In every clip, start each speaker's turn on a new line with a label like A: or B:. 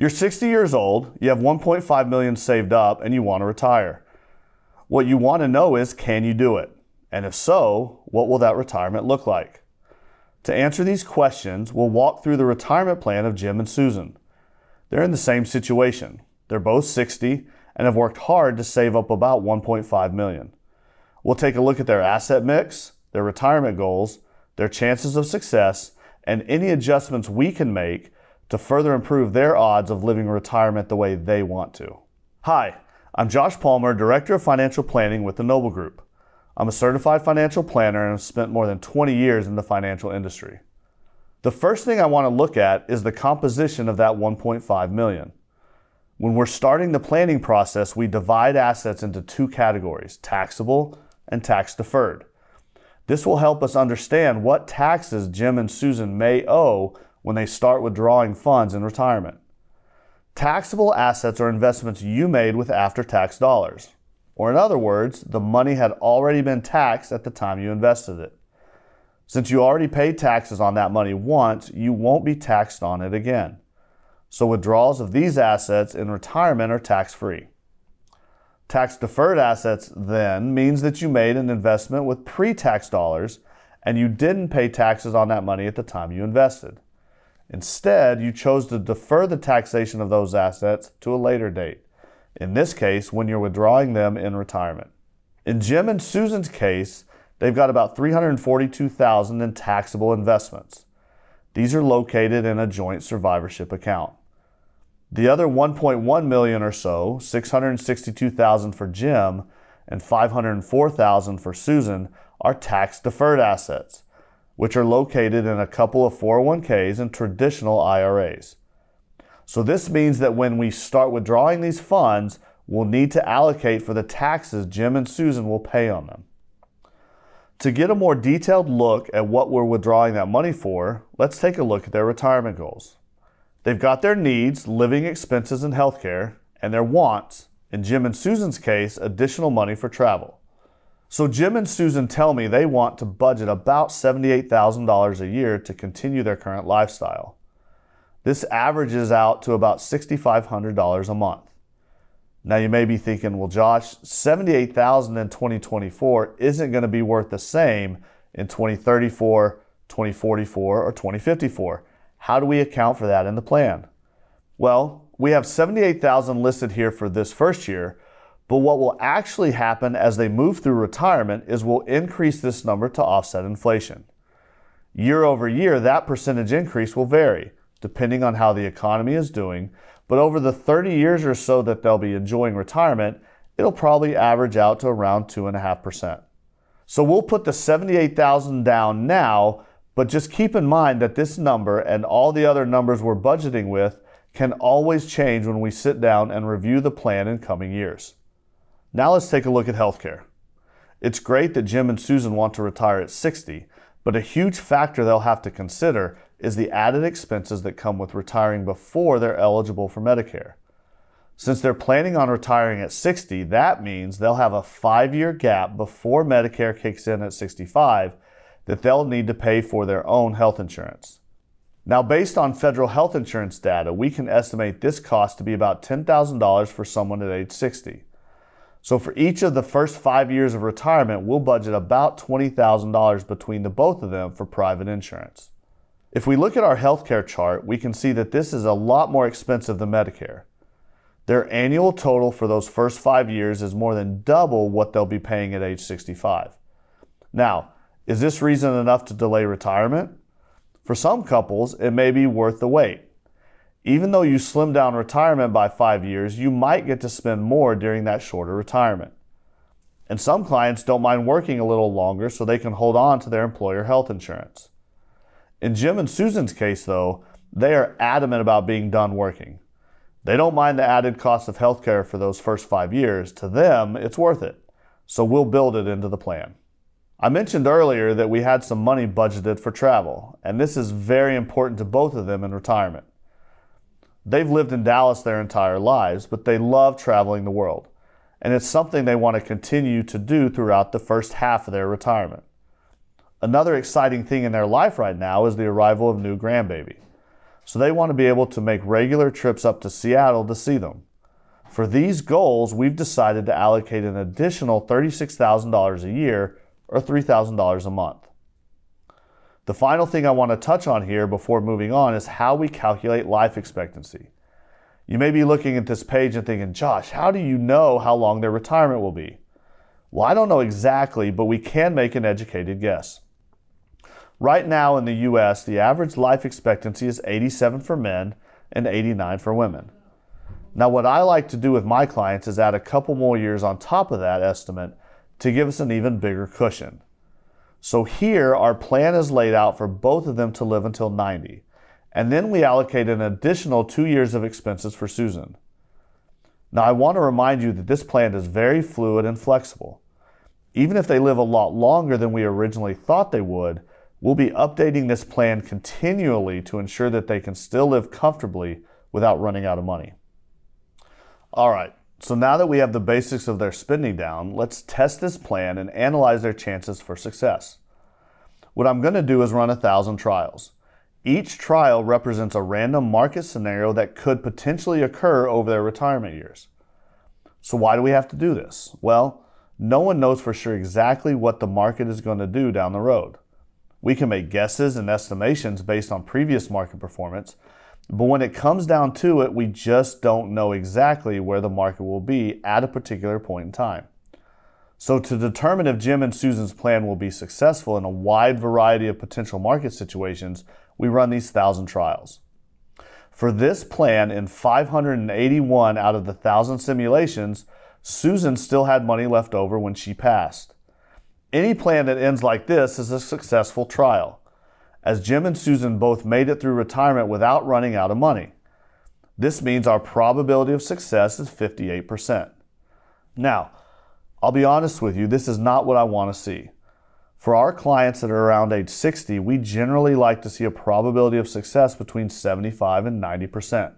A: You're 60 years old, you have $1.5 million saved up, and you want to retire. What you want to know is, can you do it? And if so, what will that retirement look like? To answer these questions, we'll walk through the retirement plan of Jim and Susan. They're in the same situation. They're both 60 and have worked hard to save up about $1.5 million. We'll take a look at their asset mix, their retirement goals, their chances of success, and any adjustments we can make to further improve their odds of living retirement the way they want to. Hi, I'm Josh Palmer, Director of Financial Planning with the Noble Group. I'm a certified financial planner and have spent more than 20 years in the financial industry. The first thing I want to look at is the composition of that $1.5 million. When we're starting the planning process, we divide assets into two categories, taxable and tax deferred. This will help us understand what taxes Jim and Susan may owe when they start withdrawing funds in retirement. Taxable assets are investments you made with after-tax dollars. Or in other words, the money had already been taxed at the time you invested it. Since you already paid taxes on that money once, you won't be taxed on it again. So withdrawals of these assets in retirement are tax-free. Tax-deferred assets then means that you made an investment with pre-tax dollars and you didn't pay taxes on that money at the time you invested. Instead, you chose to defer the taxation of those assets to a later date. In this case, when you're withdrawing them in retirement. In Jim and Susan's case, they've got about $342,000 in taxable investments. These are located in a joint survivorship account. The other $1.1 million or so, $662,000 for Jim and $504,000 for Susan, are tax-deferred assets, which are located in a couple of 401ks and traditional IRAs. So this means that when we start withdrawing these funds, we'll need to allocate for the taxes Jim and Susan will pay on them. To get a more detailed look at what we're withdrawing that money for, let's take a look at their retirement goals. They've got their needs, living expenses and healthcare, and their wants, in Jim and Susan's case, additional money for travel. So Jim and Susan tell me they want to budget about $78,000 a year to continue their current lifestyle. This averages out to about $6,500 a month. Now you may be thinking, well, Josh, $78,000 in 2024 isn't going to be worth the same in 2034, 2044, or 2054. How do we account for that in the plan? Well, we have $78,000 listed here for this first year, but what will actually happen as they move through retirement is we'll increase this number to offset inflation. Year over year, that percentage increase will vary, depending on how the economy is doing, but over the 30 years or so that they'll be enjoying retirement, it'll probably average out to around 2.5%. So we'll put the $78,000 down now, but just keep in mind that this number and all the other numbers we're budgeting with can always change when we sit down and review the plan in coming years. Now let's take a look at healthcare. It's great that Jim and Susan want to retire at 60, but a huge factor they'll have to consider is the added expenses that come with retiring before they're eligible for Medicare. Since they're planning on retiring at 60, that means they'll have a 5-year gap before Medicare kicks in at 65 that they'll need to pay for their own health insurance. Now, based on federal health insurance data, we can estimate this cost to be about $10,000 for someone at age 60. So for each of the first 5 years of retirement, we'll budget about $20,000 between the both of them for private insurance. If we look at our healthcare chart, we can see that this is a lot more expensive than Medicare. Their annual total for those first 5 years is more than double what they'll be paying at age 65. Now, is this reason enough to delay retirement? For some couples, it may be worth the wait. Even though you slim down retirement by 5 years, you might get to spend more during that shorter retirement. And some clients don't mind working a little longer so they can hold on to their employer health insurance. In Jim and Susan's case, though, they are adamant about being done working. They don't mind the added cost of healthcare for those first 5 years. To them, it's worth it. So we'll build it into the plan. I mentioned earlier that we had some money budgeted for travel, and this is very important to both of them in retirement. They've lived in Dallas their entire lives, but they love traveling the world, and it's something they want to continue to do throughout the first half of their retirement. Another exciting thing in their life right now is the arrival of new grandbaby. so they want to be able to make regular trips up to Seattle to see them. For these goals, we've decided to allocate an additional $36,000 a year or $3,000 a month. The final thing I want to touch on here before moving on is how we calculate life expectancy. You may be looking at this page and thinking, Josh, how do you know how long their retirement will be? Well, I don't know exactly, but we can make an educated guess. Right now in the US, the average life expectancy is 87 for men and 89 for women. Now, what I like to do with my clients is add a couple more years on top of that estimate to give us an even bigger cushion. So here, our plan is laid out for both of them to live until 90, and then we allocate an additional 2 years of expenses for Susan. Now, I want to remind you that this plan is very fluid and flexible. Even if they live a lot longer than we originally thought they would, we'll be updating this plan continually to ensure that they can still live comfortably without running out of money. All right, so now that we have the basics of their spending down, let's test this plan and analyze their chances for success. What I'm going to do is run 1,000 trials. Each trial represents a random market scenario that could potentially occur over their retirement years. So why do we have to do this? Well, no one knows for sure exactly what the market is going to do down the road. We can make guesses and estimations based on previous market performance, but when it comes down to it, we just don't know exactly where the market will be at a particular point in time. So to determine if Jim and Susan's plan will be successful in a wide variety of potential market situations, we run these 1,000 trials. For this plan, in 581 out of the 1,000 simulations, Susan still had money left over when she passed. Any plan that ends like this is a successful trial, as Jim and Susan both made it through retirement without running out of money. This means our probability of success is 58%. Now, I'll be honest with you, this is not what I want to see. For our clients that are around age 60, we generally like to see a probability of success between 75 and 90%.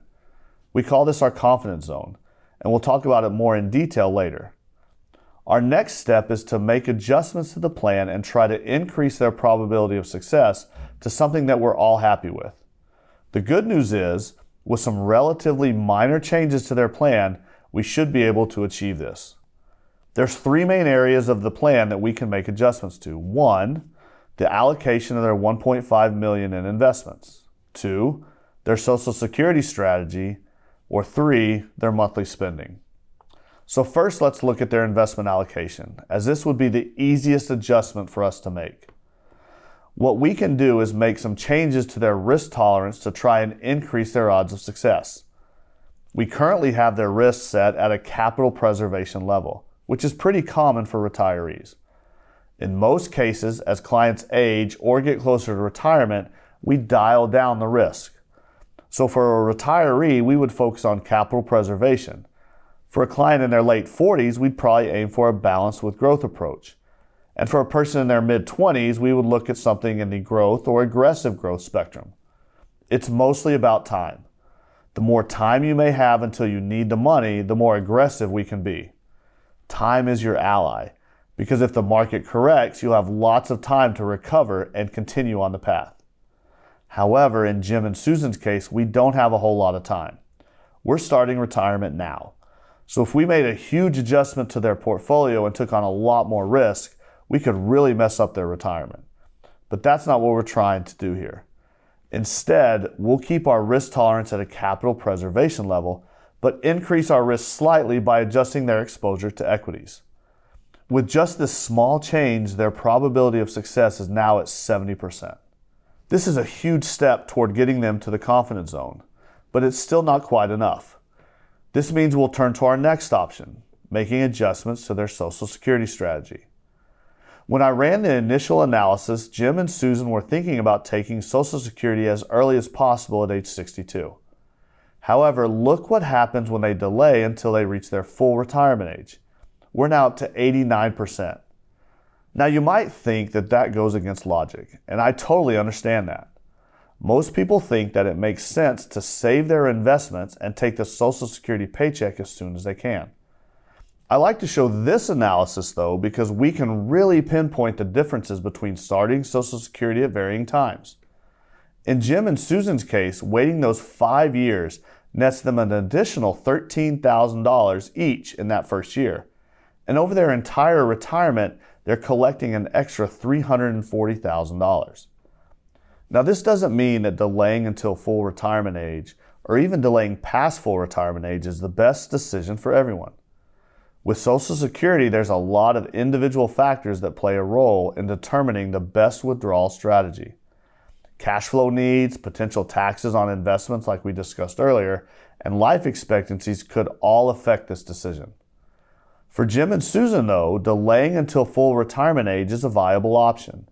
A: We call this our confidence zone, and we'll talk about it more in detail later. Our next step is to make adjustments to the plan and try to increase their probability of success to something that we're all happy with. The good news is, with some relatively minor changes to their plan, we should be able to achieve this. There's 3 main areas of the plan that we can make adjustments to. 1, the allocation of their $1.5 million in investments. 2, their Social Security strategy. Or 3, their monthly spending. So first, let's look at their investment allocation, as this would be the easiest adjustment for us to make. What we can do is make some changes to their risk tolerance to try and increase their odds of success. We currently have their risk set at a capital preservation level, which is pretty common for retirees. In most cases, as clients age or get closer to retirement, we dial down the risk. So for a retiree, we would focus on capital preservation. For a client in their late 40s, we'd probably aim for a balanced with growth approach. And for a person in their mid-20s, we would look at something in the growth or aggressive growth spectrum. It's mostly about time. The more time you may have until you need the money, the more aggressive we can be. Time is your ally, because if the market corrects, you'll have lots of time to recover and continue on the path. However, in Jim and Susan's case, we don't have a whole lot of time. We're starting retirement now. So if we made a huge adjustment to their portfolio and took on a lot more risk, we could really mess up their retirement. But that's not what we're trying to do here. Instead, we'll keep our risk tolerance at a capital preservation level, but increase our risk slightly by adjusting their exposure to equities. With just this small change, their probability of success is now at 70%. This is a huge step toward getting them to the confidence zone, but it's still not quite enough. This means we'll turn to our next option, making adjustments to their Social Security strategy. When I ran the initial analysis, Jim and Susan were thinking about taking Social Security as early as possible at age 62. However, look what happens when they delay until they reach their full retirement age. We're now up to 89%. Now you might think that that goes against logic, and I totally understand that. Most people think that it makes sense to save their investments and take the Social Security paycheck as soon as they can. I like to show this analysis though because we can really pinpoint the differences between starting Social Security at varying times. In Jim and Susan's case, waiting those 5 years nets them an additional $13,000 each in that first year. And over their entire retirement, they're collecting an extra $340,000. Now, this doesn't mean that delaying until full retirement age or even delaying past full retirement age is the best decision for everyone. With Social Security, there's a lot of individual factors that play a role in determining the best withdrawal strategy. Cash flow needs, potential taxes on investments like we discussed earlier, and life expectancies could all affect this decision. For Jim and Susan, though, delaying until full retirement age is a viable option.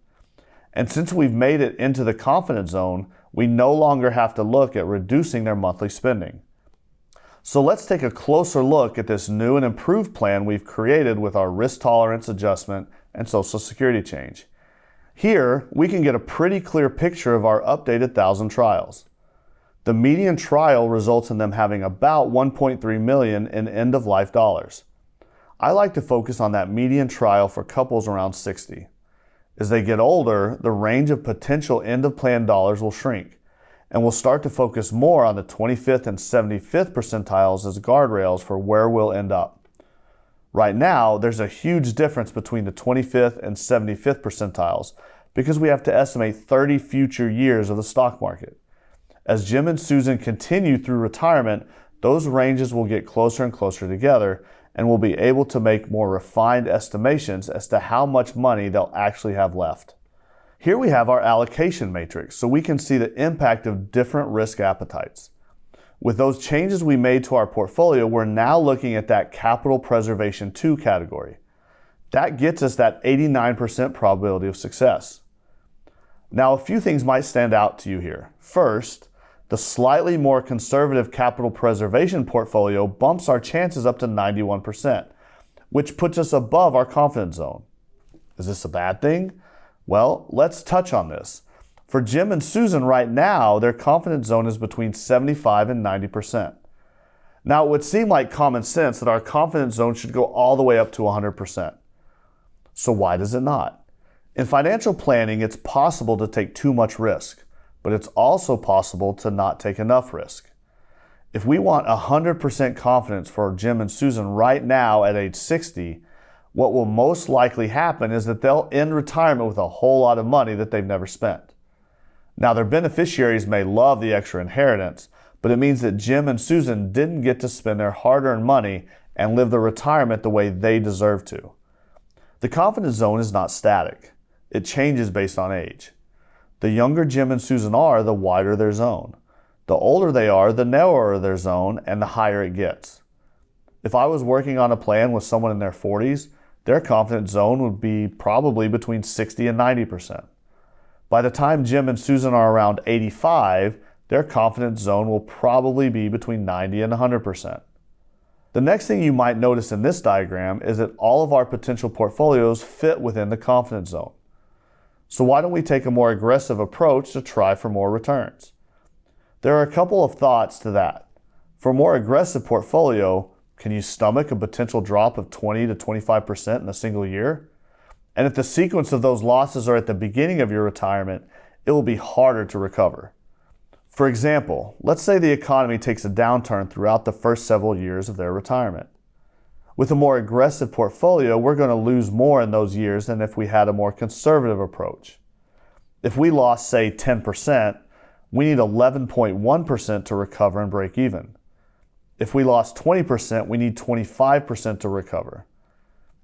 A: And since we've made it into the confidence zone, we no longer have to look at reducing their monthly spending. So let's take a closer look at this new and improved plan we've created with our risk tolerance adjustment and Social Security change. Here, we can get a pretty clear picture of our updated 1,000 trials. The median trial results in them having about $1.3 million in end-of-life dollars. I like to focus on that median trial for couples around 60. As they get older, the range of potential end-of-plan dollars will shrink, and we'll start to focus more on the 25th and 75th percentiles as guardrails for where we'll end up. Right now, there's a huge difference between the 25th and 75th percentiles because we have to estimate 30 future years of the stock market. As Jim and Susan continue through retirement, those ranges will get closer and closer together, and we'll be able to make more refined estimations as to how much money they'll actually have left. Here we have our allocation matrix, so we can see the impact of different risk appetites. With those changes we made to our portfolio, we're now looking at that capital preservation 2 category. That gets us that 89% probability of success. Now, a few things might stand out to you here. First, the slightly more conservative capital preservation portfolio bumps our chances up to 91%, which puts us above our confidence zone. Is this a bad thing? Well, let's touch on this. For Jim and Susan right now, their confidence zone is between 75 and 90%. Now, it would seem like common sense that our confidence zone should go all the way up to 100%. So why does it not? In financial planning, it's possible to take too much risk, but it's also possible to not take enough risk. If we want 100% confidence for Jim and Susan right now at age 60, what will most likely happen is that they'll end retirement with a whole lot of money that they've never spent. Now, their beneficiaries may love the extra inheritance, but it means that Jim and Susan didn't get to spend their hard-earned money and live their retirement the way they deserve to. The confidence zone is not static. It changes based on age. The younger Jim and Susan are, the wider their zone. The older they are, the narrower their zone, and the higher it gets. If I was working on a plan with someone in their 40s, their confidence zone would be probably between 60 and 90%. By the time Jim and Susan are around 85, their confidence zone will probably be between 90 and 100%. The next thing you might notice in this diagram is that all of our potential portfolios fit within the confidence zone. So why don't we take a more aggressive approach to try for more returns? There are a couple of thoughts to that. For a more aggressive portfolio, can you stomach a potential drop of 20 to 25% in a single year? And if the sequence of those losses are at the beginning of your retirement, it will be harder to recover. For example, let's say the economy takes a downturn throughout the first several years of their retirement. With a more aggressive portfolio, we're going to lose more in those years than if we had a more conservative approach. If we lost, say, 10%, we need 11.1% to recover and break even. If we lost 20%, we need 25% to recover.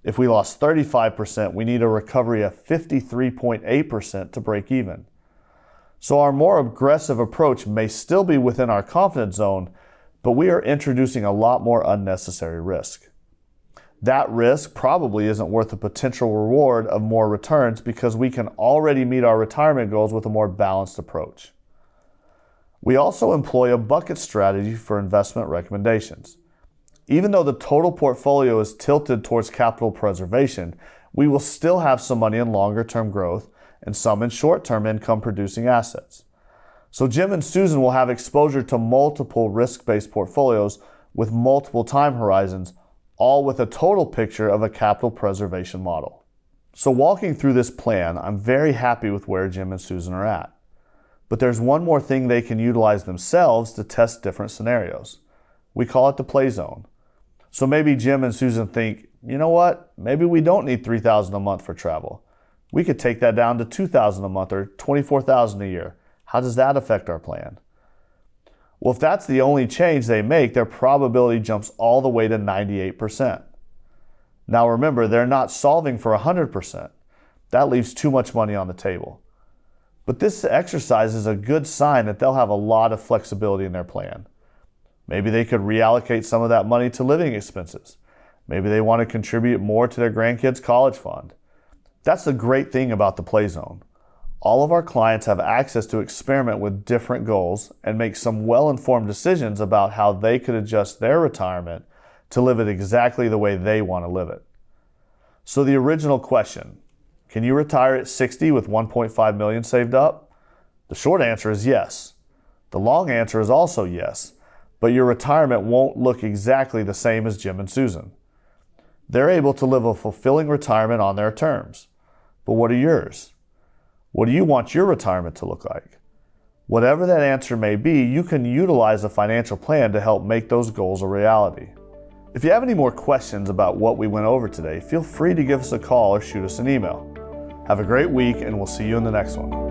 A: If we lost 35%, we need a recovery of 53.8% to break even. So our more aggressive approach may still be within our confidence zone, but we are introducing a lot more unnecessary risk. That risk probably isn't worth the potential reward of more returns because we can already meet our retirement goals with a more balanced approach. We also employ a bucket strategy for investment recommendations. Even though the total portfolio is tilted towards capital preservation, we will still have some money in longer-term growth and some in short-term income-producing assets. So Jim and Susan will have exposure to multiple risk-based portfolios with multiple time horizons, all with a total picture of a capital preservation model. So walking through this plan, I'm very happy with where Jim and Susan are at. But there's one more thing they can utilize themselves to test different scenarios. We call it the play zone. So maybe Jim and Susan think, you know what, maybe we don't need $3,000 a month for travel. We could take that down to $2,000 a month or $24,000 a year. How does that affect our plan? Well, if that's the only change they make, their probability jumps all the way to 98%. Now remember, they're not solving for 100%. That leaves too much money on the table. But this exercise is a good sign that they'll have a lot of flexibility in their plan. Maybe they could reallocate some of that money to living expenses. Maybe they want to contribute more to their grandkids' college fund. That's the great thing about the play zone. All of our clients have access to experiment with different goals and make some well-informed decisions about how they could adjust their retirement to live it exactly the way they want to live it. So the original question, can you retire at 60 with $1.5 million saved up? The short answer is yes. The long answer is also yes, but your retirement won't look exactly the same as Jim and Susan. They're able to live a fulfilling retirement on their terms. But what are yours? What do you want your retirement to look like? Whatever that answer may be, you can utilize a financial plan to help make those goals a reality. If you have any more questions about what we went over today, feel free to give us a call or shoot us an email. Have a great week, and we'll see you in the next one.